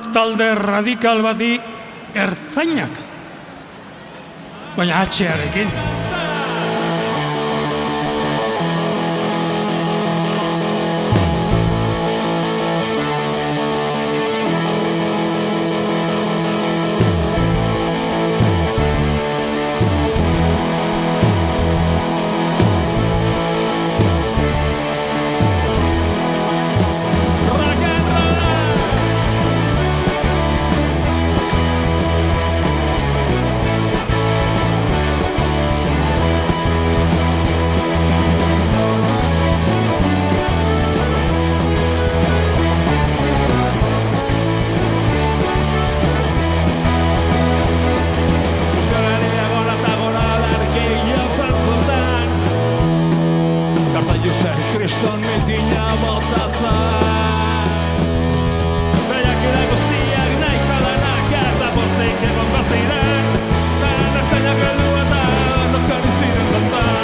punk talde radikal bati ertzainak, baina atxearekin. Kriston mitina botatzen Baiakira guztiak nahiko denak eta bozeik egon baziren Zaren ertzainak heldu eta ondokari ziren dantzan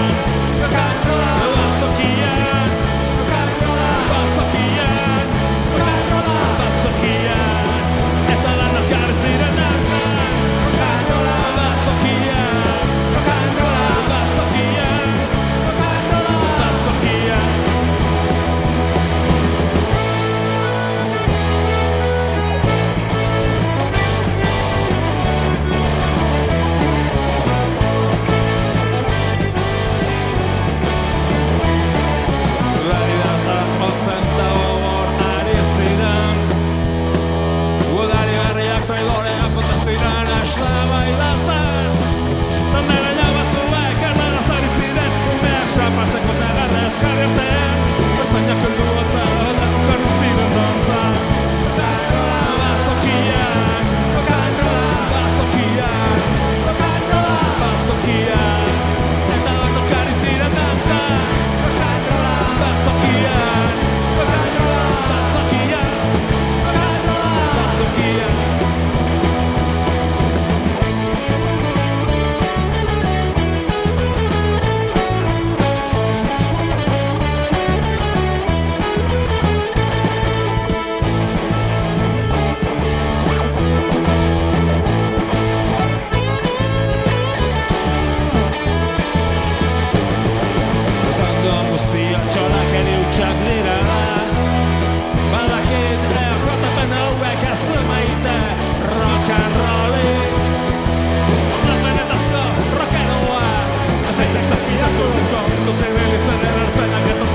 Batzokian Batzokian Batzokian eta ondokari ziren dantzan Batzokian Batzokian Batzokian Rock and roll, I say this stuff, yeah, go, go, go, go, go, go, go, go, go, go, go,